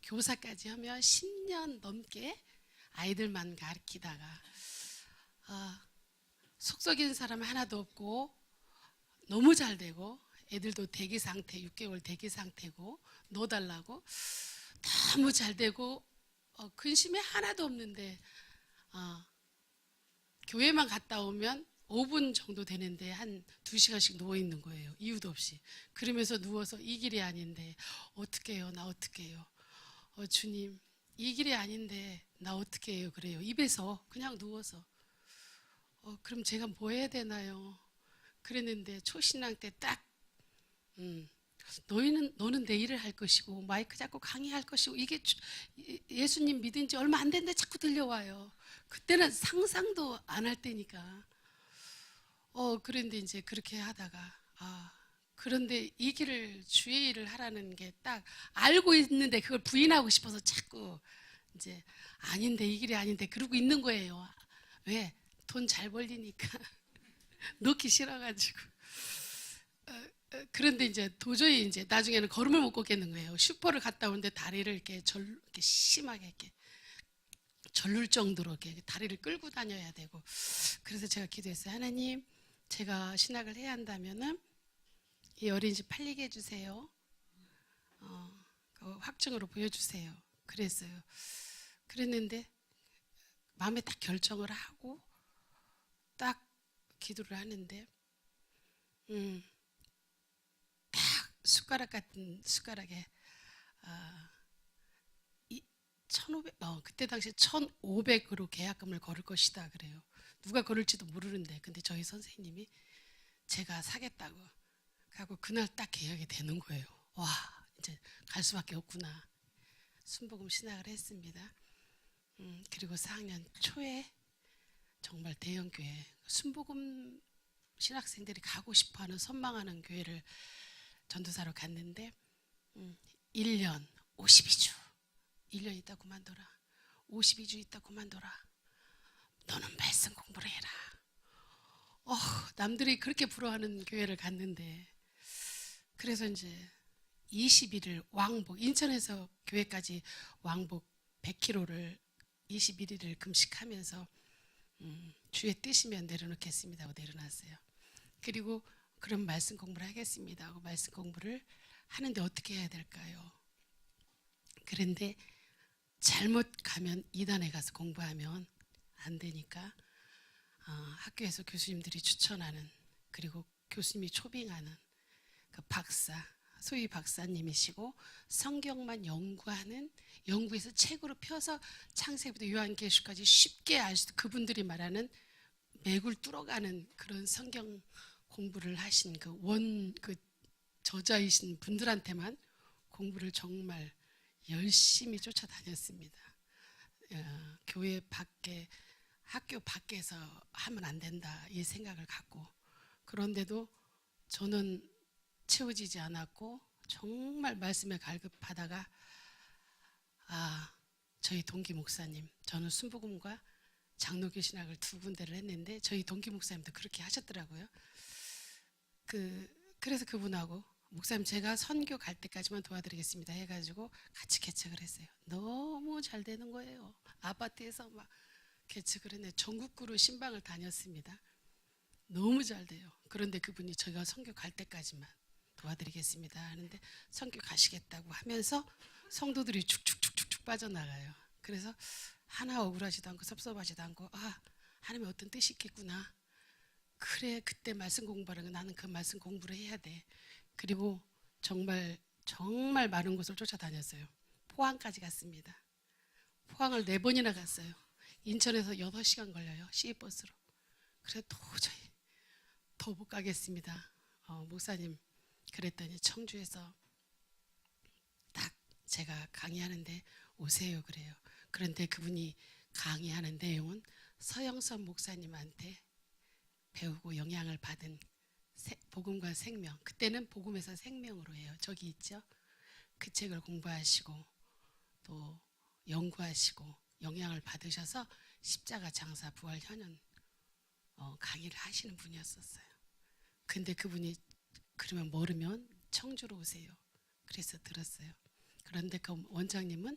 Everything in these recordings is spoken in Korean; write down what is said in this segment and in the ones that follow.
교사까지 하면 10년 넘게 아이들만 가르치다가 속썩이는 사람 하나도 없고 너무 잘 되고 애들도 대기 상태 6개월 대기 상태고 넣어달라고 너무 잘 되고 근심이 하나도 없는데 교회만 갔다 오면 5분 정도 되는데 한 2시간씩 누워있는 거예요. 이유도 없이. 그러면서 누워서 이 길이 아닌데 어떻게 해요? 나 어떻게 해요? 주님 이 길이 아닌데 나 어떻게 해요? 그래요. 입에서 그냥 누워서 그럼 제가 뭐 해야 되나요? 그랬는데 초신앙 때 딱 너는 내 일을 할 것이고 마이크 잡고 강의할 것이고 이게 예수님 믿은 지 얼마 안 됐는데 자꾸 들려와요. 그때는 상상도 안 할 때니까. 그런데 이제 그렇게 하다가 그런데 이 길을 주의 일을 하라는 게 딱 알고 있는데 그걸 부인하고 싶어서 자꾸 이제 아닌데 이 길이 아닌데 그러고 있는 거예요. 왜? 돈 잘 벌리니까 놓기 싫어가지고. 그런데 이제 도저히 이제 나중에는 걸음을 못 걷겠는 거예요. 슈퍼를 갔다 오는데 다리를 이렇게 심하게 이렇게 절룰 정도로 이렇게 다리를 끌고 다녀야 되고. 그래서 제가 기도했어요. 하나님, 제가 신학을 해야 한다면은 이 어린이집 팔리게 해주세요. 확증으로 보여주세요. 그랬어요. 그랬는데 마음에 딱 결정을 하고 딱 기도를 하는데 딱 숟가락 같은 숟가락에 1,500, 그때 당시에 1,500으로 계약금을 걸을 것이다 그래요. 누가 걸을지도 모르는데 근데 저희 선생님이 제가 사겠다고 하고 그날 딱 계약이 되는 거예요. 와, 이제 갈 수밖에 없구나. 순복음 신학을 했습니다. 그리고 4학년 초에 정말 대형교회 순복음 신학생들이 가고 싶어하는 선망하는 교회를 전도사로 갔는데 1년 52주 1년 있다 그만둬라. 52주 있다 그만둬라. 너는 말씀 공부를 해라. 남들이 그렇게 부러워하는 교회를 갔는데 그래서 이제 21일 왕복 인천에서 교회까지 왕복 100km를 21일을 금식하면서 주의 뜻이면 내려놓겠습니다 하고 내려놨어요. 그리고 그럼 말씀 공부를 하겠습니다 하고 말씀 공부를 하는데 어떻게 해야 될까요? 그런데 잘못 가면 이단에 가서 공부하면 안 되니까 학교에서 교수님들이 추천하는 그리고 교수님이 초빙하는 그 박사, 소위 박사님이시고 성경만 연구하는 연구해서 책으로 펴서 창세기부터 요한계시까지 쉽게 알 수 그분들이 말하는 맥을 뚫어가는 그런 성경 공부를 하신 그 저자이신 분들한테만 공부를 정말 열심히 쫓아다녔습니다. 교회 밖에 학교 밖에서 하면 안 된다 이 생각을 갖고 그런데도 저는 채워지지 않았고 정말 말씀에 갈급하다가 저희 동기 목사님 저는 순복음과 장로교 신학을 2군데를 했는데 저희 동기 목사님도 그렇게 하셨더라고요. 그래서 그분하고 목사님 제가 선교 갈 때까지만 도와드리겠습니다 해가지고 같이 개척을 했어요. 너무 잘 되는 거예요. 아파트에서 막 개척을 했는데 전국구로 신방을 다녔습니다. 너무 잘 돼요. 그런데 그분이 저희가 선교 갈 때까지만 도와드리겠습니다 하는데 선교 가시겠다고 하면서 성도들이 축축축축 빠져나가요. 그래서 하나 억울하지도 않고 섭섭하지도 않고 하나님의 어떤 뜻이 있겠구나. 그래 그때 말씀 공부하는 거 나는 그 말씀 공부를 해야 돼. 그리고 정말 정말 많은 곳을 쫓아다녔어요. 포항까지 갔습니다. 포항을 4번이나 갔어요. 인천에서 6시간 걸려요. 시외버스로. 그래 도저히 더 못 가겠습니다. 목사님 그랬더니 청주에서 딱 제가 강의하는데 오세요 그래요. 그런데 그분이 강의하는 내용은 서영선 목사님한테 배우고 영향을 받은 복음과 생명 그때는 복음에서 생명으로 해요. 저기 있죠. 그 책을 공부하시고 또 연구하시고 영향을 받으셔서 십자가 장사 부활 현현 강의를 하시는 분이었었어요. 근데 그분이 그러면 모르면 청주로 오세요. 그래서 들었어요. 그런데 그 원장님은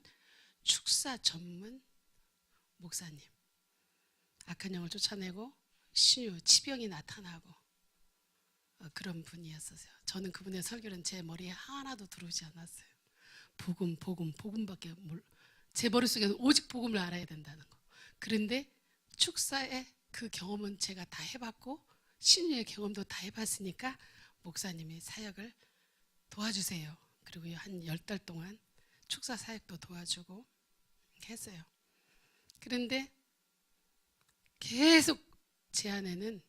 축사 전문 목사님. 악한 영을 쫓아내고 신유, 치병이 나타나고 그런 분이었어요. 저는 그분의 설교는 제 머리에 하나도 들어오지 않았어요. 복음밖에 제 머릿속에는 오직 복음을 알아야 된다는 거. 그런데 축사의 그 경험은 제가 다 해봤고 신유의 경험도 다 해봤으니까 목사님이 사역을 도와주세요. 그리고 한 10달 동안 축사 사역도 도와주고 했어요. 그런데 계속 제 안에는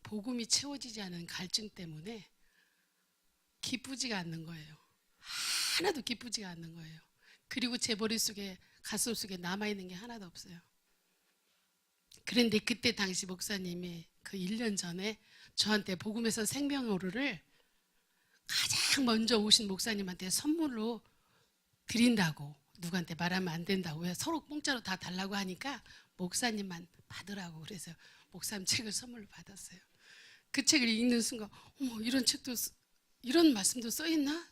복음이 채워지지 않은 갈증 때문에 기쁘지가 않는 거예요. 하나도 기쁘지가 않는 거예요. 그리고 제 머릿속에 가슴속에 남아있는 게 하나도 없어요. 그런데 그때 당시 목사님이 그 1년 전에 저한테 복음에서 생명오르를 가장 먼저 오신 목사님한테 선물로 드린다고, 누구한테 말하면 안 된다고, 왜 서로 공짜로 다 달라고 하니까 목사님만 받으라고 그래서 목사님 책을 선물로 받았어요. 그 책을 읽는 순간 어머, 이런 책도 이런 말씀도 써있나?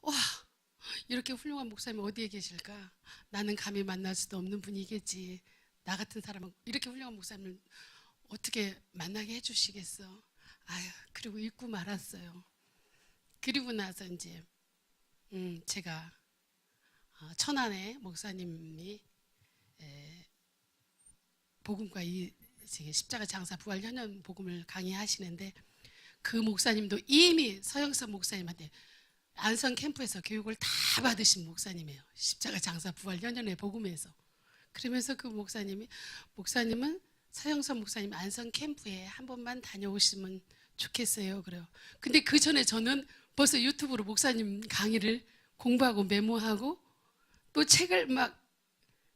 와, 이렇게 훌륭한 목사님 어디에 계실까? 나는 감히 만날 수도 없는 분이겠지. 나 같은 사람은 이렇게 훌륭한 목사님을 어떻게 만나게 해주시겠어? 아유, 그리고 읽고 말았어요. 그리고 나서 이제 제가 천안에 목사님이 복음과 이 십자가 장사 부활 현현 복음을 강의하시는데 그 목사님도 이미 서영선 목사님한테 안성 캠프에서 교육을 다 받으신 목사님이에요. 십자가 장사 부활 현현의 복음에서. 그러면서 그 목사님은 서영선 목사님 안성 캠프에 한 번만 다녀오시면 좋겠어요. 그래요. 근데 그 전에 저는 벌써 유튜브로 목사님 강의를 공부하고 메모하고 또 책을 막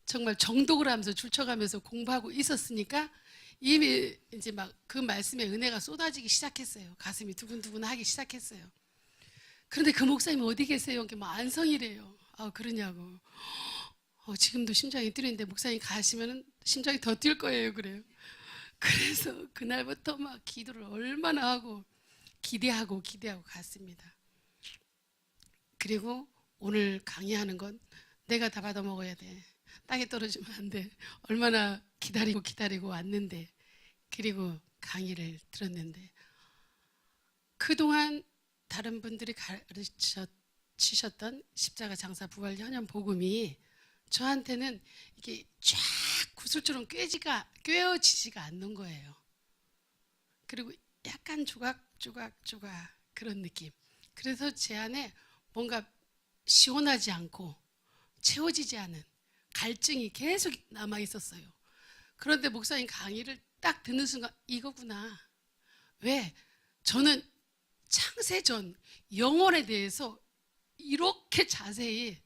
정말 정독을 하면서 줄쳐가면서 공부하고 있었으니까 이미 이제 막 그 말씀의 은혜가 쏟아지기 시작했어요. 가슴이 두근두근 하기 시작했어요. 그런데 그 목사님이 어디 계세요? 이렇게 막 안성이래요. 아, 그러냐고. 지금도 심장이 뛰는데 목사님 가시면 심장이 더 뛸 거예요. 그래요. 그래서 그날부터 막 기도를 얼마나 하고 기대하고 갔습니다. 그리고 오늘 강의하는 건 내가 다 받아 먹어야 돼. 땅에 떨어지면 안 돼. 얼마나 기다리고 왔는데, 그리고 강의를 들었는데 그동안 다른 분들이 가르치셨던 십자가 장사 부활 현현 복음이 저한테는 이게 쫙 구슬처럼 꿰어지지가 않는 거예요. 그리고 약간 조각 그런 느낌. 그래서 제 안에 뭔가 시원하지 않고 채워지지 않은 갈증이 계속 남아 있었어요. 그런데 목사님 강의를 딱 듣는 순간 이거구나. 왜? 저는 창세전 영혼에 대해서 이렇게 자세히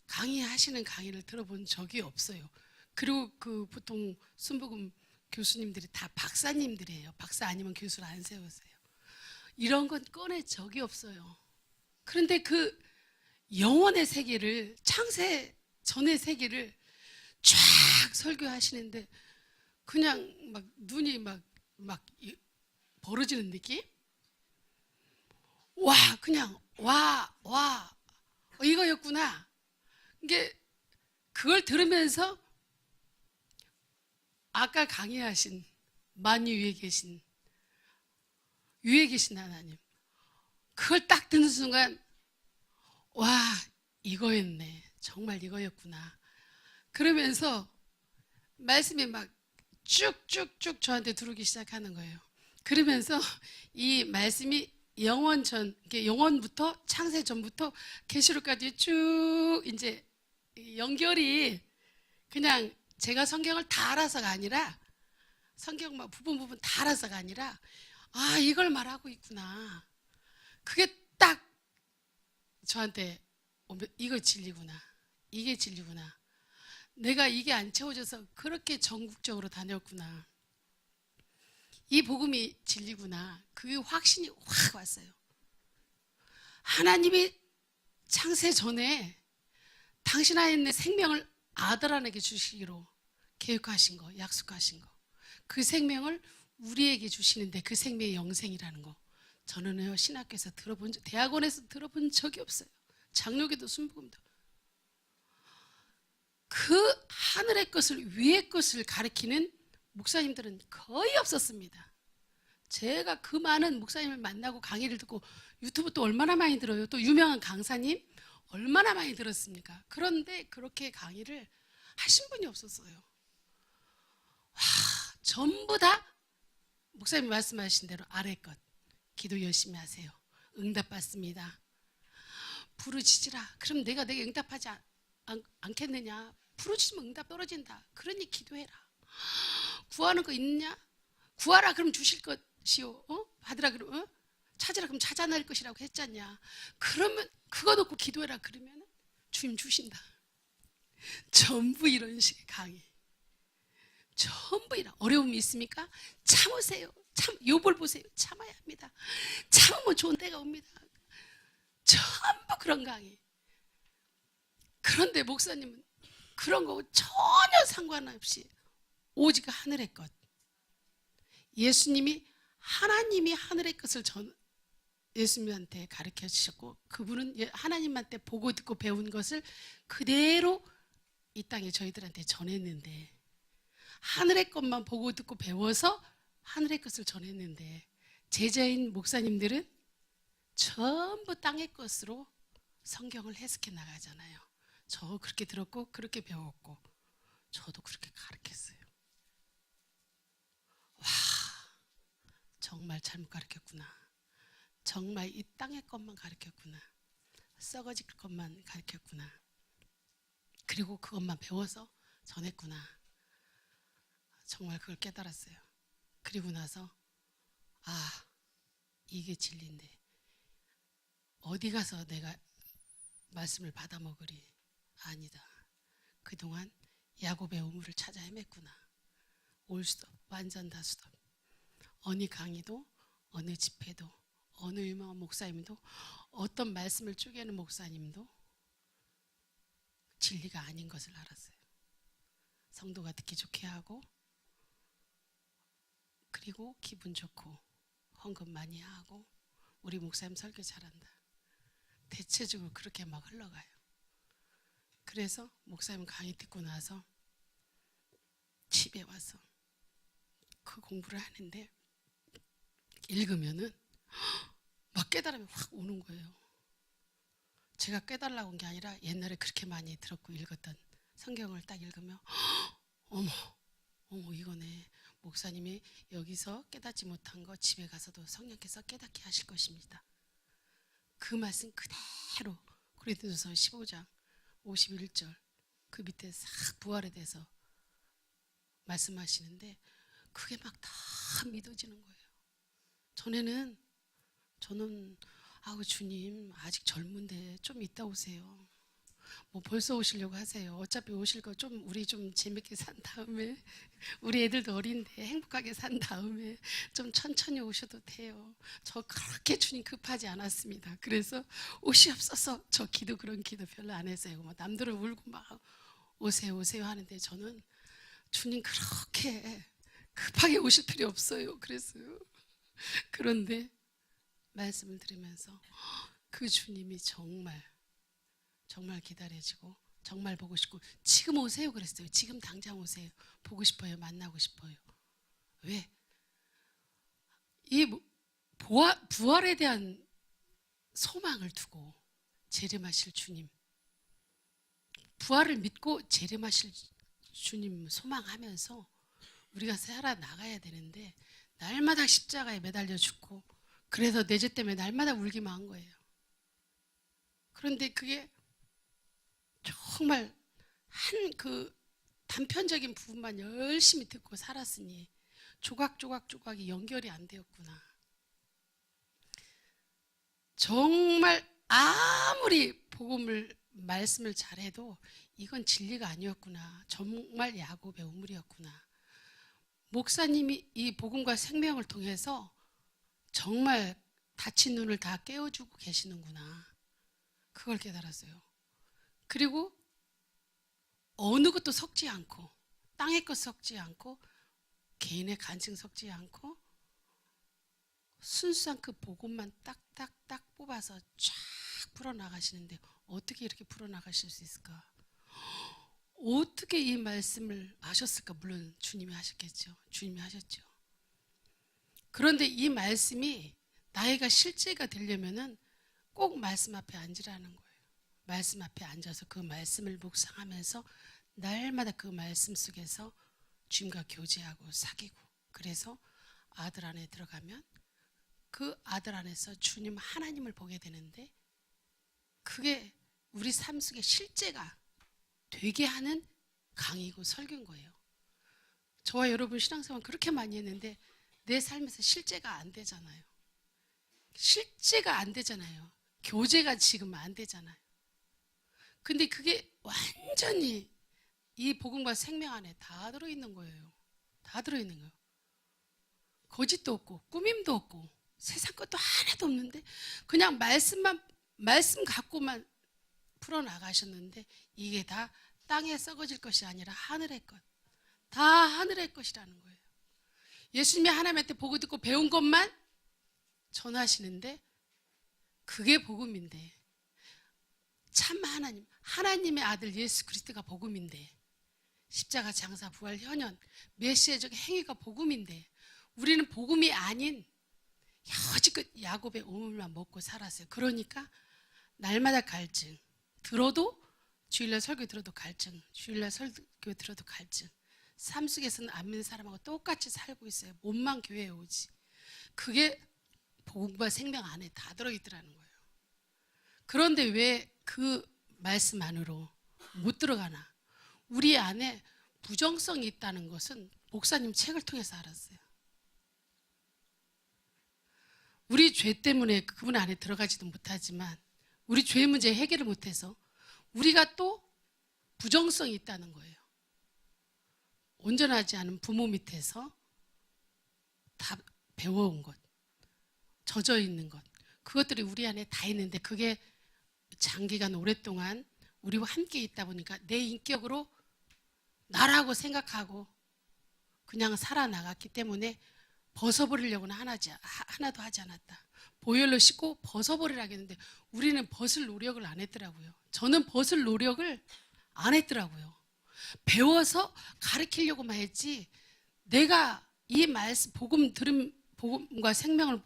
강의하시는 강의를 들어본 적이 없어요. 그리고 그 보통 순복음 교수님들이 다 박사님들이에요. 박사 아니면 교수를 안 세우세요. 이런 건 꺼낸 적이 없어요. 그런데 그 영혼의 세계를, 창세 전의 세계를 쫙 설교하시는데 그냥 막 눈이 막 벌어지는 느낌? 그냥 이거였구나. 이게 그걸 들으면서 아까 강의하신 만유 위에 계신 하나님, 그걸 딱 듣는 순간 이거였네. 정말 이거였구나. 그러면서 말씀이 막 쭉쭉쭉 저한테 들어오기 시작하는 거예요. 그러면서 이 말씀이 영원부터 창세 전부터 계시록까지 쭉 이제 연결이, 그냥 제가 성경을 다 알아서가 아니라, 성경 막 부분 다 알아서가 아니라 이걸 말하고 있구나. 그게 딱 저한테 이거 진리구나. 이게 진리구나. 내가 이게 안 채워져서 그렇게 전국적으로 다녔구나. 이 복음이 진리구나. 그게 확신이 확 왔어요. 하나님이 창세 전에 당신 안에 있는 생명을 아들 안에게 주시기로 계획하신 거, 약속하신 거, 그 생명을 우리에게 주시는데 그 생명이 영생이라는 거, 저는요 신학교에서 대학원에서 들어본 적이 없어요. 장로교도 순복음도 그 하늘의 것을 위의 것을 가리키는 목사님들은 거의 없었습니다. 제가 그 많은 목사님을 만나고 강의를 듣고 유튜브 또 얼마나 많이 들어요. 또 유명한 강사님 얼마나 많이 들었습니까? 그런데 그렇게 강의를 하신 분이 없었어요. 와, 전부 다 목사님이 말씀하신 대로 아래 것 기도 열심히 하세요. 응답받습니다. 부르짖으라. 그럼 내가 응답하지 않겠느냐? 부르짖으면 응답 떨어진다. 그러니 기도해라. 구하는 거 있냐? 구하라 그럼 주실 것이요. 받으라 그러면 찾으라 그럼 찾아낼 것이라고 했잖냐. 그러면 그거 놓고 기도해라 그러면 주님 주신다. 전부 이런 식의 강의. 전부 이런 어려움이 있습니까? 참으세요. 욥을 보세요. 참아야 합니다. 참으면 좋은 때가 옵니다. 전부 그런 강의. 그런데 목사님은 그런 거 전혀 상관없이 오직 하늘의 것. 예수님이 하나님이 하늘의 것을 예수님한테 가르쳐 주셨고 그분은 하나님한테 보고 듣고 배운 것을 그대로 이 땅에 저희들한테 전했는데 하늘의 것만 보고 듣고 배워서 하늘의 것을 전했는데 제자인 목사님들은 전부 땅의 것으로 성경을 해석해 나가잖아요. 저 그렇게 들었고 그렇게 배웠고 저도 그렇게 가르쳤어요. 와, 정말 잘못 가르쳤구나. 정말 이 땅의 것만 가르쳤구나. 썩어질 것만 가르쳤구나. 그리고 그것만 배워서 전했구나. 정말 그걸 깨달았어요. 그리고 나서 아, 이게 진리인데 어디 가서 내가 말씀을 받아 먹으리. 아니다. 그동안 야곱의 우물을 찾아 헤맸구나. 올 수도 완전 다수도 어느 강의도 어느 집회도 어느 유명한 목사님도 어떤 말씀을 쪼개는 목사님도 진리가 아닌 것을 알았어요. 성도가 듣기 좋게 하고 그리고 기분 좋고 헌금 많이 하고 우리 목사님 설교 잘한다. 대체적으로 그렇게 막 흘러가요. 그래서 목사님 강의 듣고 나서 집에 와서 그 공부를 하는데 읽으면은 막 깨달음이 확 오는 거예요. 제가 깨달으려고 온 게 아니라 옛날에 그렇게 많이 들었고 읽었던 성경을 딱 읽으면 어머 이거네. 목사님이 여기서 깨닫지 못한 거 집에 가서도 성령께서 깨닫게 하실 것입니다. 그 말씀 그대로 고린도전서 15장 51절 그 밑에 싹 부활에 대해서 말씀하시는데 그게 막 다 믿어지는 거예요. 저는 아우 주님 아직 젊은데 좀 이따 오세요. 뭐 벌써 오시려고 하세요. 어차피 오실 거 좀 우리 좀 재밌게 산 다음에 우리 애들도 어린데 행복하게 산 다음에 좀 천천히 오셔도 돼요. 저 그렇게 주님 급하지 않았습니다. 그래서 오시옵소서 저 기도 그런 기도 별로 안 했어요. 뭐 남들은 울고 막 오세요 하는데 저는 주님 그렇게 급하게 오실 필요 없어요. 그랬어요. 그런데 말씀을 들으면서 그 주님이 정말 기다려지고 정말 보고 싶고 지금 오세요 그랬어요. 지금 당장 오세요. 보고 싶어요. 만나고 싶어요. 왜? 이 부활에 대한 소망을 두고 재림하실 주님, 부활을 믿고 재림하실 주님 소망하면서 우리가 살아나가야 되는데 날마다 십자가에 매달려 죽고 그래서 내 죄 때문에 날마다 울기만 한 거예요. 그런데 그게 정말 한 그 단편적인 부분만 열심히 듣고 살았으니 조각조각이 연결이 안 되었구나. 정말 아무리 말씀을 잘해도 이건 진리가 아니었구나. 정말 야곱의 우물이었구나. 목사님이 이 복음과 생명을 통해서 정말 다친 눈을 다 깨워주고 계시는구나. 그걸 깨달았어요. 그리고 어느 것도 섞지 않고 땅의 것 섞지 않고 개인의 간증 섞지 않고 순수한 그 복음만 딱딱딱 뽑아서 쫙 풀어나가시는데 어떻게 이렇게 풀어나가실 수 있을까? 어떻게 이 말씀을 하셨을까? 물론 주님이 하셨겠죠. 주님이 하셨죠. 그런데 이 말씀이 나이가 실제가 되려면은 꼭 말씀 앞에 앉으라는 거예요. 말씀 앞에 앉아서 그 말씀을 묵상하면서 날마다 그 말씀 속에서 주님과 교제하고 사귀고, 그래서 아들 안에 들어가면 그 아들 안에서 주님 하나님을 보게 되는데, 그게 우리 삶 속에 실제가 되게 하는 강의고 설교인 거예요. 저와 여러분 신앙생활 그렇게 많이 했는데 내 삶에서 실제가 안 되잖아요. 실제가 안 되잖아요. 교제가 지금 안 되잖아요. 근데 그게 완전히 이 복음과 생명 안에 다 들어있는 거예요. 다 들어있는 거예요. 거짓도 없고 꾸밈도 없고 세상 것도 하나도 없는데 그냥 말씀 갖고만 풀어나가셨는데, 이게 다 땅에 썩어질 것이 아니라 하늘의 것, 다 하늘의 것이라는 거예요. 예수님이 하나님한테 보고 듣고 배운 것만 전하시는데 그게 복음인데, 참 하나님의 아들 예수 그리스도가 복음인데, 십자가 장사 부활 현현 메시아적 행위가 복음인데, 우리는 복음이 아닌 여지껏 야곱의 우물만 먹고 살았어요. 그러니까 날마다 갈증, 들어도 주일날 설교 들어도 갈증, 주일날 설교 들어도 갈증. 삶 속에서는 안 믿는 사람하고 똑같이 살고 있어요. 몸만 교회에 오지. 그게 복음과 생명 안에 다 들어있더라는 거예요. 그런데 왜 그 말씀 안으로 못 들어가나? 우리 안에 부정성이 있다는 것은 목사님 책을 통해서 알았어요. 우리 죄 때문에 그분 안에 들어가지도 못하지만, 우리 죄 문제 해결을 못해서 우리가 또 부정성이 있다는 거예요. 온전하지 않은 부모 밑에서 다 배워온 것, 젖어 있는 것, 그것들이 우리 안에 다 있는데, 그게 장기간 오랫동안 우리와 함께 있다 보니까 내 인격으로 나라고 생각하고 그냥 살아나갔기 때문에 벗어버리려고는 하나도 하지 않았다. 보혈로 씻고 벗어버리라고 했는데 우리는 벗을 노력을 안 했더라고요. 저는 벗을 노력을 안 했더라고요. 배워서 가르치려고만 했지, 내가 이 말씀 복음과 생명을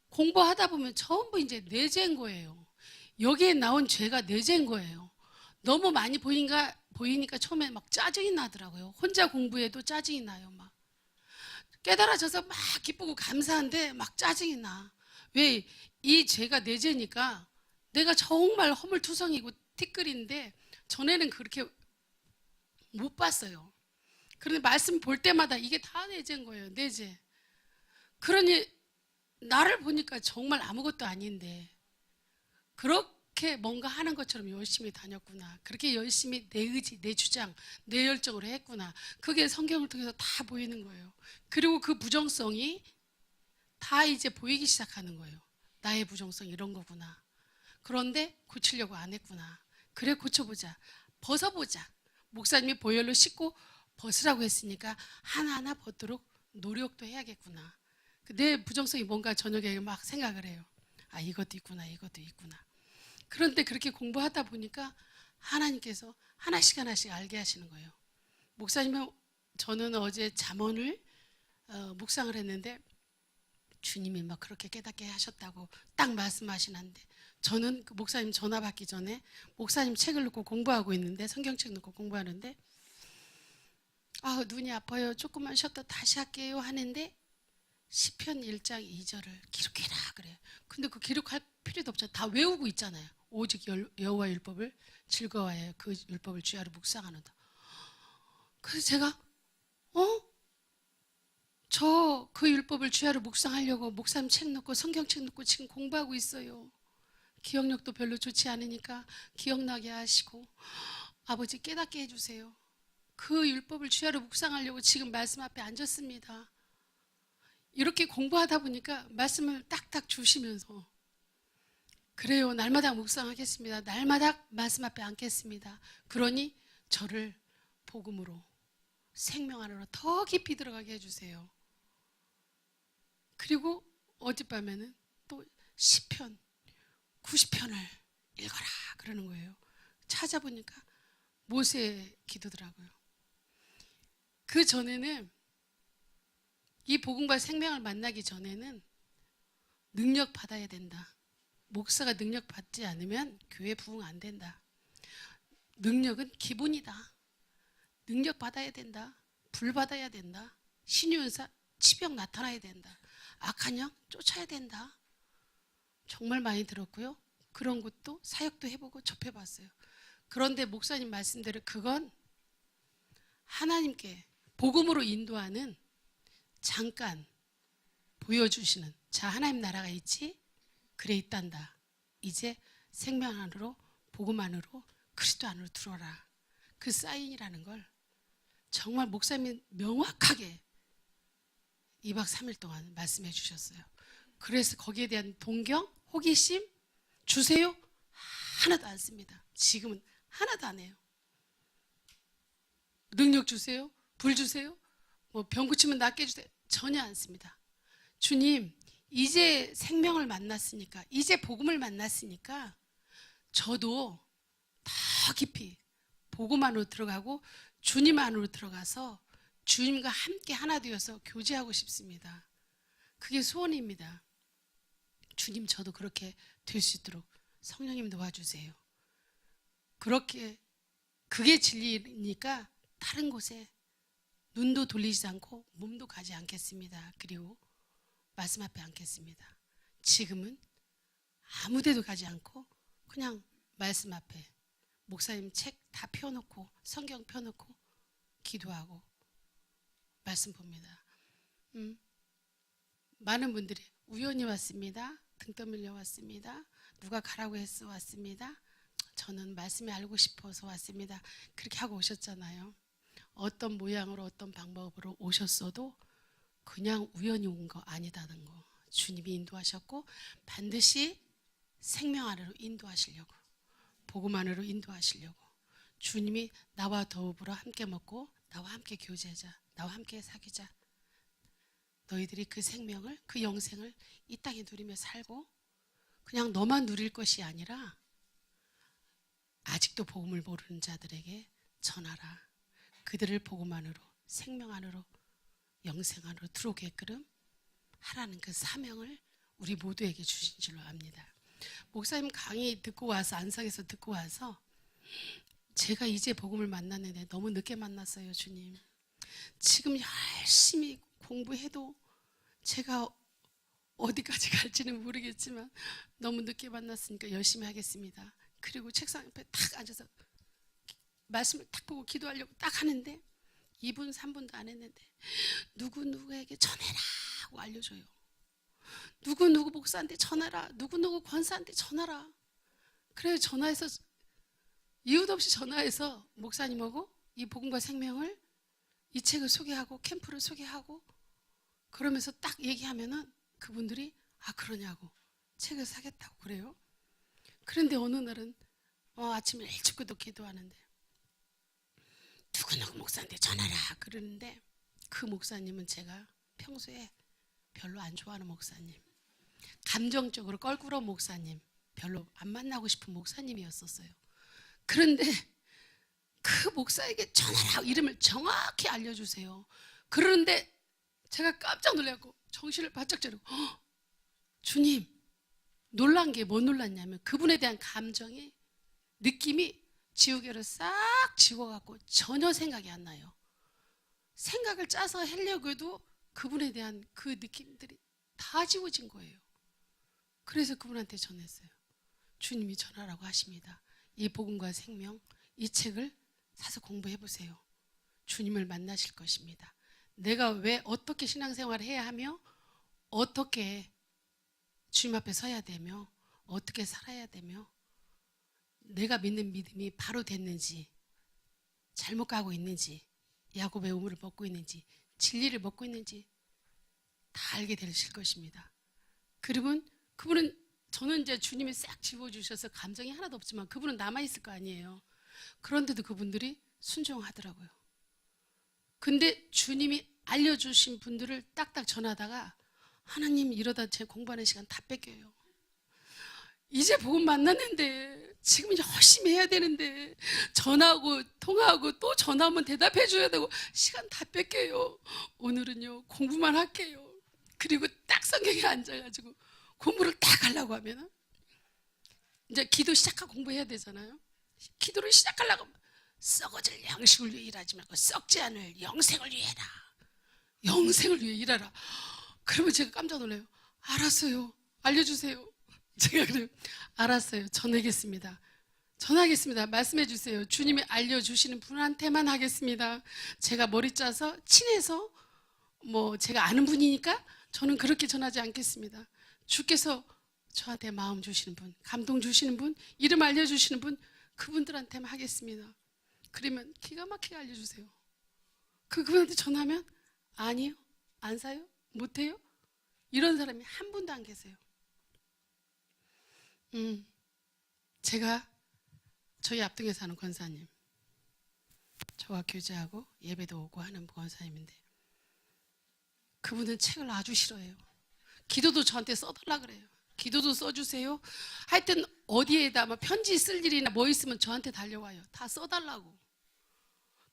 공부하다 보면 전부 이제 내 죄인 거예요. 여기에 나온 죄가 내 죄인 거예요. 너무 많이 보이니까 처음에 막 짜증이 나더라고요. 혼자 공부해도 짜증이 나요. 막 깨달아져서 막 기쁘고 감사한데 막 짜증이 나. 왜? 이 죄가 내 죄니까 내가 정말 허물투성이고 티끌인데 전에는 그렇게 못 봤어요. 그런데 말씀 볼 때마다 이게 다 내 죄인 거예요. 내 죄. 그러니 나를 보니까 정말 아무것도 아닌데 그렇게 뭔가 하는 것처럼 열심히 다녔구나. 그렇게 열심히 내 의지, 내 주장, 내 열정으로 했구나. 그게 성경을 통해서 다 보이는 거예요. 그리고 그 부정성이 다 이제 보이기 시작하는 거예요. 나의 부정성 이런 거구나. 그런데 고치려고 안 했구나. 그래, 고쳐보자. 벗어보자. 목사님이 보혈로 씻고 벗으라고 했으니까 하나하나 벗도록 노력도 해야겠구나. 내 부정성이 뭔가 저녁에 막 생각을 해요. 아, 이것도 있구나, 이것도 있구나. 그런데 그렇게 공부하다 보니까 하나님께서 하나씩 하나씩 알게 하시는 거예요. 목사님은, 저는 어제 잠언을 묵상을 했는데 주님이 막 그렇게 깨닫게 하셨다고 딱 말씀하시는데, 저는 그 목사님 전화 받기 전에 목사님 책을 놓고 공부하고 있는데, 성경책 놓고 공부하는데, 아, 눈이 아파요. 조금만 쉬었다 다시 할게요 하는데 시편 1장 2절을 기록해라 그래요. 근데 그 기록할 필요도 없잖아요. 다 외우고 있잖아요. 오직 여호와 율법을 즐거워해 그 율법을 주야로 묵상하는다. 그래서 제가 저 그 율법을 주야로 묵상하려고 목사님 책 놓고 성경책 놓고 지금 공부하고 있어요. 기억력도 별로 좋지 않으니까 기억나게 하시고 아버지 깨닫게 해주세요. 그 율법을 주야로 묵상하려고 지금 말씀 앞에 앉았습니다. 이렇게 공부하다 보니까 말씀을 딱딱 주시면서, 그래요, 날마다 묵상하겠습니다. 날마다 말씀 앞에 앉겠습니다. 그러니 저를 복음으로 생명 안으로 더 깊이 들어가게 해주세요. 그리고 어젯밤에는 또 시편 90편을 읽어라 그러는 거예요. 찾아보니까 모세 기도더라고요. 그 전에는 이 복음과 생명을 만나기 전에는 능력 받아야 된다. 목사가 능력 받지 않으면 교회 부흥 안 된다. 능력은 기본이다. 능력 받아야 된다. 불 받아야 된다. 신유은사 치병 나타나야 된다. 악한 영 쫓아야 된다. 정말 많이 들었고요. 그런 것도 사역도 해보고 접해봤어요. 그런데 목사님 말씀대로 그건 하나님께 복음으로 인도하는 잠깐 보여주시는 자 하나님 나라가 있지? 그래 있단다. 이제 생명 안으로 복음 안으로 그리스도 안으로 들어라. 그 사인이라는 걸 정말 목사님이 명확하게 2박 3일 동안 말씀해 주셨어요. 그래서 거기에 대한 동경, 호기심 주세요? 하나도 안 씁니다. 지금은 하나도 안 해요. 능력 주세요? 불 주세요? 뭐 병 고치면 낫게 해주세요? 전혀 안 씁니다. 주님, 이제 생명을 만났으니까, 이제 복음을 만났으니까 저도 더 깊이 복음 안으로 들어가고 주님 안으로 들어가서 주님과 함께 하나 되어서 교제하고 싶습니다. 그게 소원입니다. 주님, 저도 그렇게 될 수 있도록 성령님 도와주세요. 그렇게 그게 진리니까 다른 곳에 눈도 돌리지 않고 몸도 가지 않겠습니다. 그리고 말씀 앞에 앉겠습니다. 지금은 아무 데도 가지 않고 그냥 말씀 앞에 목사님 책 다 펴놓고 성경 펴놓고 기도하고 말씀 봅니다. 많은 분들이 우연히 왔습니다. 등 떠밀려 왔습니다. 누가 가라고 해서 왔습니다. 저는 말씀이 알고 싶어서 왔습니다. 그렇게 하고 오셨잖아요. 어떤 모양으로 어떤 방법으로 오셨어도 그냥 우연히 온 거 아니다는 거 주님이 인도하셨고 반드시 생명 안으로 인도하시려고 복음 안으로 인도하시려고 주님이 나와 더불어 함께 먹고 나와 함께 교제하자 나와 함께 사귀자 너희들이 그 생명을 그 영생을 이 땅에 누리며 살고 그냥 너만 누릴 것이 아니라 아직도 복음을 모르는 자들에게 전하라. 그들을 복음 안으로 생명 안으로 영생 안으로 들어오게끔 하라는 그 사명을 우리 모두에게 주신 줄로 압니다. 목사님 강의 듣고 와서 안상에서 듣고 와서 제가 이제 복음을 만났는데 너무 늦게 만났어요. 주님, 지금 열심히 공부해도 제가 어디까지 갈지는 모르겠지만 너무 늦게 만났으니까 열심히 하겠습니다. 그리고 책상 옆에 탁 앉아서 말씀을 탁 보고 기도하려고 딱 하는데 2분 3분도 안 했는데 누구누구에게 전해라 하고 알려줘요. 누구누구 목사한테 전하라, 누구누구 권사한테 전하라. 그래서 전화해서 이유도 없이 전화해서 목사님하고 이 복음과 생명을 이 책을 소개하고 캠프를 소개하고 그러면서 딱 얘기하면은 그분들이 아 그러냐고 책을 사겠다고 그래요. 그런데 어느 날은 아침에 일찍부터 기도하는데 누구누구 목사한테 전하라 그러는데 그 목사님은 제가 평소에 별로 안 좋아하는 목사님, 감정적으로 껄끄러운 목사님, 별로 안 만나고 싶은 목사님이었었어요. 그런데 그 목사에게 전하라 이름을 정확히 알려주세요. 그러는데 제가 깜짝 놀랐고 정신을 바짝 차리고 주님, 놀란 게 뭐 놀랐냐면 그분에 대한 감정이 느낌이 지우개로 싹 지워갖고 전혀 생각이 안 나요. 생각을 짜서 하려고 해도 그분에 대한 그 느낌들이 다 지워진 거예요. 그래서 그분한테 전했어요. 주님이 전하라고 하십니다. 이 복음과 생명, 이 책을 사서 공부해 보세요. 주님을 만나실 것입니다. 내가 왜 어떻게 신앙생활을 해야 하며 어떻게 주님 앞에 서야 되며 어떻게 살아야 되며 내가 믿는 믿음이 바로 됐는지 잘못 가고 있는지 야곱의 우물을 먹고 있는지 진리를 먹고 있는지 다 알게 되실 것입니다. 그분은 저는 이제 주님이 싹 지워주셔서 감정이 하나도 없지만 그분은 남아있을 거 아니에요. 그런데도 그분들이 순종하더라고요. 근데 주님이 알려주신 분들을 딱딱 전하다가 하나님 이러다 제 공부하는 시간 다 뺏겨요. 이제 복음 만났는데 지금 열심히 해야 되는데 전화하고 통화하고 또 전화하면 대답해 줘야 되고 시간 다 뺏겨요. 오늘은요 공부만 할게요. 그리고 딱 성경에 앉아가지고 공부를 딱 하려고 하면 이제 기도 시작하고 공부해야 되잖아요. 기도를 시작하려고 하면 썩어질 양식을 위해 일하지 말고 썩지 않을 영생을 위해 해라. 영생을 위해 일하라. 그러면 제가 깜짝 놀라요. 알았어요. 알려주세요. 제가 그래요. 알았어요. 전하겠습니다. 전하겠습니다. 말씀해 주세요. 주님이 알려주시는 분한테만 하겠습니다. 제가 머리 짜서 친해서 뭐 제가 아는 분이니까 저는 그렇게 전하지 않겠습니다. 주께서 저한테 마음 주시는 분, 감동 주시는 분, 이름 알려주시는 분, 그분들한테만 하겠습니다. 그러면 기가 막히게 알려주세요. 그분한테 전하면 아니요, 안 사요, 못해요, 이런 사람이 한 분도 안 계세요. 제가 저희 앞동에 사는 권사님, 저와 교제하고 예배도 오고 하는 권사님인데 그분은 책을 아주 싫어해요. 기도도 저한테 써달라 그래요. 기도도 써주세요. 하여튼 어디에다 뭐 편지 쓸 일이나 뭐 있으면 저한테 달려와요. 다 써달라고.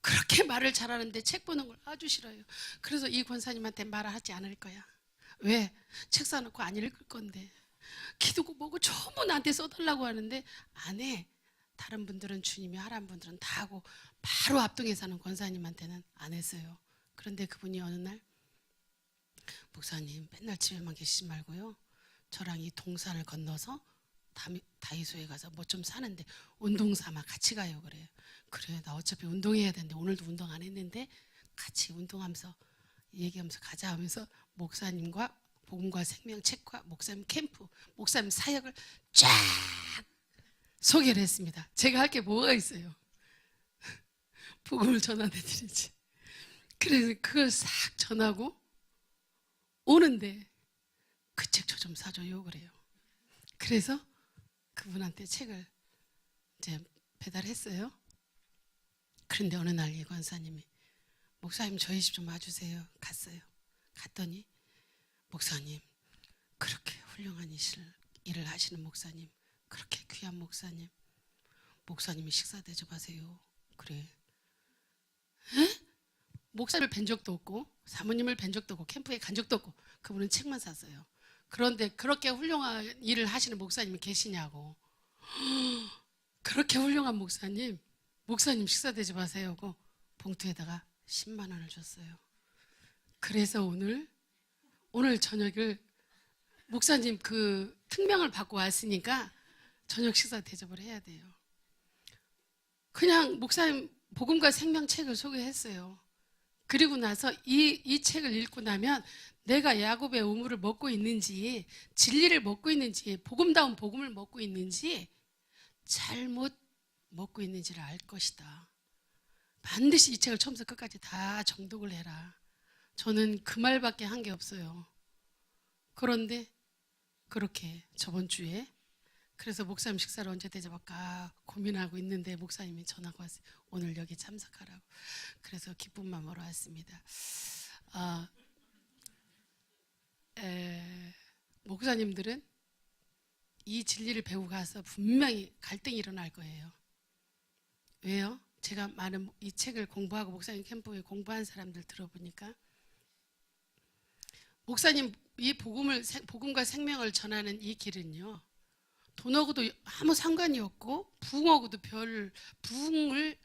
그렇게 말을 잘하는데 책 보는 걸 아주 싫어해요. 그래서 이 권사님한테 말을 하지 않을 거야. 왜? 책 사놓고 안 읽을 건데. 기도고 뭐고 전부 나한테 써달라고 하는데 안 해. 다른 분들은 주님이 하라는 분들은 다 하고 바로 앞동에 사는 권사님한테는 안 했어요. 그런데 그분이 어느 날 목사님 맨날 집에만 계시지 말고요. 저랑 이 동산을 건너서 다이소에 가서 뭐 좀 사는데 운동 삼아 같이 가요. 그래요. 그래 나 어차피 운동해야 되는데 오늘도 운동 안 했는데 같이 운동하면서 얘기하면서 가자 하면서 목사님과 복음과 생명 책과 목사님 캠프, 목사님 사역을 쫙 소개를 했습니다. 제가 할 게 뭐가 있어요? 복음을 전환해드리지. 그래서 그걸 싹 전하고 오는데 그 책 저 좀 사줘요 그래요. 그래서 그분한테 책을 이제 배달했어요. 그런데 어느 날 이 권사님이 목사님 저희 집 좀 와주세요. 갔어요. 갔더니 목사님 그렇게 훌륭한 일을 하시는 목사님, 그렇게 귀한 목사님, 목사님이 식사 대접하세요. 그래. 에? 목사를 뵌 적도 없고 사모님을 뵌 적도 없고 캠프에 간 적도 없고 그분은 책만 샀어요. 그런데 그렇게 훌륭한 일을 하시는 목사님이 계시냐고. 그렇게 훌륭한 목사님 식사 대접하세요 하고 봉투에다가 10만 원을 줬어요. 그래서 오늘 저녁을 목사님 그 특명을 받고 왔으니까 저녁 식사 대접을 해야 돼요. 그냥 목사님 복음과 생명 책을 소개했어요. 그리고 나서 이 책을 읽고 나면 내가 야곱의 우물을 먹고 있는지 진리를 먹고 있는지 복음다운 복음을 먹고 있는지 잘못 먹고 있는지를 알 것이다. 반드시 이 책을 처음부터 끝까지 다 정독을 해라. 저는 그 말밖에 한 게 없어요. 그런데 그렇게 저번 주에 그래서 목사님 식사를 언제 대접할까 고민하고 있는데 목사님이 전화가 왔어요. 오늘 여기 참석하라고. 그래서 기쁜 마음으로 왔습니다. 목사님들은 이 진리를 배우고 가서 분명히 갈등이 일어날 거예요. 왜요? 제가 많은 이 책을 공부하고 목사님 캠프에 공부한 사람들 들어보니까 목사님 이 복음과 생명을 전하는 이 길은요, 돈하고도 아무 상관이 없고 부흥하고도 부흥을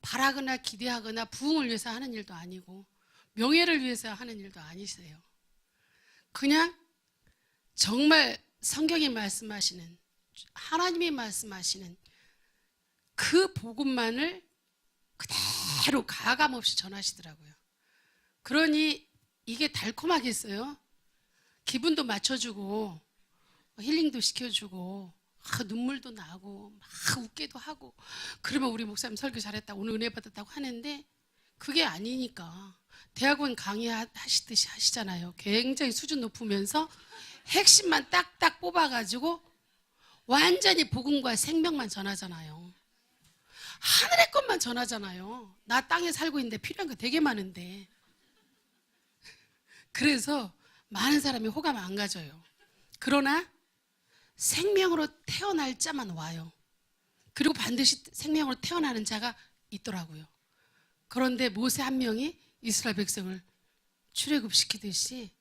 바라거나 기대하거나 부흥을 위해서 하는 일도 아니고 명예를 위해서 하는 일도 아니세요. 그냥 정말 성경이 말씀하시는 하나님이 말씀하시는 그 복음만을 그대로 가감없이 전하시더라고요. 그러니 이게 달콤하겠어요? 기분도 맞춰주고 힐링도 시켜주고 눈물도 나고 막 웃기도 하고 그러면 우리 목사님 설교 잘했다 오늘 은혜 받았다고 하는데 그게 아니니까 대학원 강의하시듯이 하시잖아요. 굉장히 수준 높으면서 핵심만 딱딱 뽑아가지고 완전히 복음과 생명만 전하잖아요. 하늘의 것만 전하잖아요. 나 땅에 살고 있는데 필요한 거 되게 많은데. 그래서 많은 사람이 호감 안 가져요. 그러나 생명으로 태어날 자만 와요. 그리고 반드시 생명으로 태어나는 자가 있더라고요. 그런데 모세 한 명이 이스라엘 백성을 출애굽시키듯이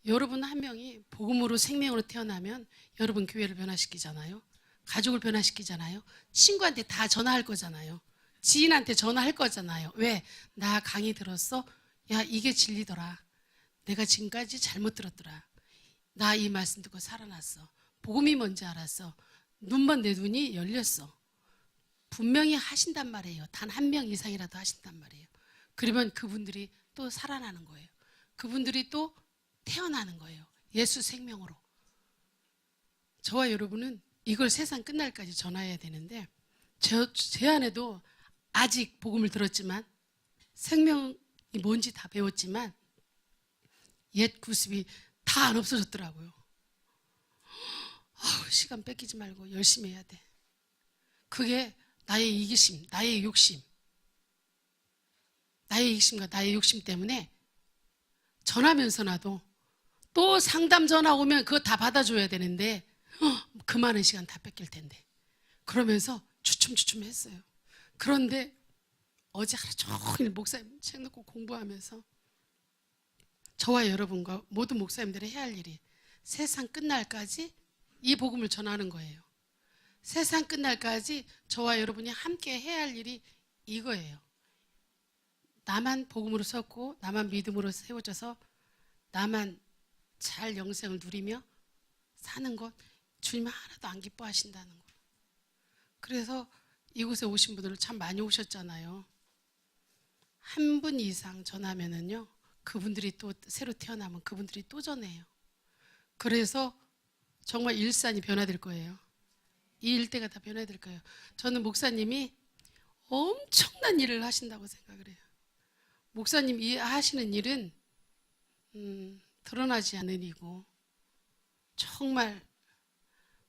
여러분 한 명이 복음으로 생명으로 태어나면 여러분 교회를 변화시키잖아요. 가족을 변화시키잖아요. 친구한테 다 전화할 거잖아요. 지인한테 전화할 거잖아요. 왜? 나 강의 들었어? 야, 이게 진리더라. 내가 지금까지 잘못 들었더라. 나 이 말씀 듣고 살아났어. 복음이 뭔지 알았어. 눈먼 내 눈이 열렸어. 분명히 하신단 말이에요. 단 한 명 이상이라도 하신단 말이에요. 그러면 그분들이 또 살아나는 거예요. 그분들이 또 태어나는 거예요. 예수 생명으로. 저와 여러분은 이걸 세상 끝날까지 전해야 되는데 제 안에도 아직 복음을 들었지만 생명이 뭔지 다 배웠지만 옛 구습이 다 안 없어졌더라고요. 시간 뺏기지 말고 열심히 해야 돼. 그게 나의 이기심, 나의 욕심, 나의 이기심과 나의 욕심 때문에 전하면서나도 또 상담 전화 오면 그거 다 받아줘야 되는데 그 많은 시간 다 뺏길 텐데 그러면서 주춤주춤 했어요. 그런데 어제 하루 종일 목사님 책 놓고 공부하면서 저와 여러분과 모든 목사님들이 해야 할 일이 세상 끝날까지 이 복음을 전하는 거예요. 세상 끝날까지 저와 여러분이 함께 해야 할 일이 이거예요. 나만 복음으로 섰고 나만 믿음으로 세워져서 나만 잘 영생을 누리며 사는 것 주님 하나도 안 기뻐하신다는 거. 그래서 이곳에 오신 분들 참 많이 오셨잖아요. 한 분 이상 전하면은요 그분들이 또 새로 태어나면 그분들이 또 전해요. 그래서 정말 일산이 변화될 거예요. 이 일대가 다 변화될 거예요. 저는 목사님이 엄청난 일을 하신다고 생각을 해요. 목사님 하시는 일은 드러나지 않는 일이고 정말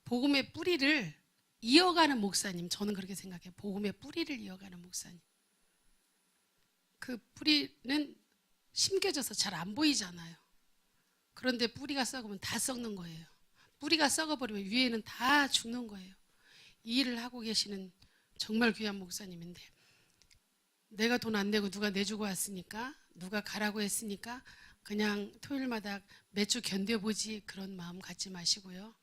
복음의 뿌리를 이어가는 목사님, 저는 그렇게 생각해요. 복음의 뿌리를 이어가는 목사님. 그 뿌리는 심겨져서 잘 안 보이잖아요. 그런데 뿌리가 썩으면 다 썩는 거예요. 뿌리가 썩어버리면 위에는 다 죽는 거예요. 이 일을 하고 계시는 정말 귀한 목사님인데 내가 돈 안 내고 누가 내주고 왔으니까 누가 가라고 했으니까 그냥 토요일마다 매주 견뎌보지 그런 마음 갖지 마시고요.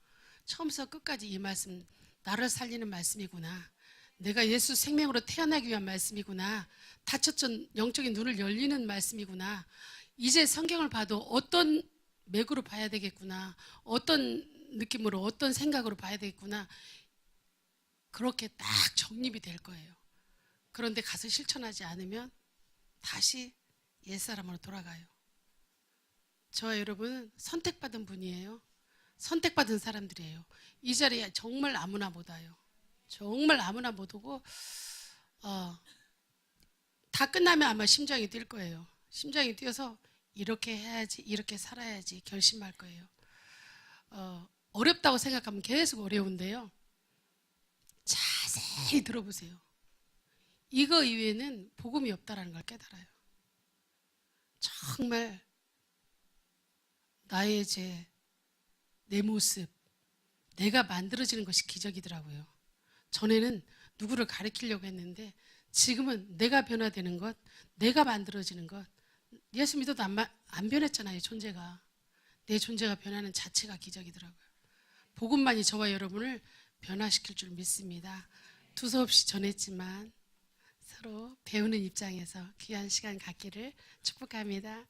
처음부터 끝까지 이 말씀 나를 살리는 말씀이구나. 내가 예수 생명으로 태어나기 위한 말씀이구나. 다쳤던 영적인 눈을 열리는 말씀이구나. 이제 성경을 봐도 어떤 맥으로 봐야 되겠구나. 어떤 느낌으로 어떤 생각으로 봐야 되겠구나. 그렇게 딱 정립이 될 거예요. 그런데 가서 실천하지 않으면 다시 옛사람으로 돌아가요. 저와 여러분은 선택받은 분이에요. 선택받은 사람들이에요. 이 자리에 정말 아무나 못 와요. 정말 아무나 못 오고 다 끝나면 아마 심장이 뛸 거예요. 심장이 뛰어서 이렇게 해야지 이렇게 살아야지 결심할 거예요. 어렵다고 생각하면 계속 어려운데요. 자세히 들어보세요. 이거 이외에는 복음이 없다라는 걸 깨달아요. 정말 나의 죄, 내 모습, 내가 만들어지는 것이 기적이더라고요. 전에는 누구를 가리키려고 했는데 지금은 내가 변화되는 것, 내가 만들어지는 것. 예수 믿어도 안 변했잖아요, 존재가. 내 존재가 변하는 자체가 기적이더라고요. 복음만이 저와 여러분을 변화시킬 줄 믿습니다. 두서없이 전했지만 서로 배우는 입장에서 귀한 시간 갖기를 축복합니다.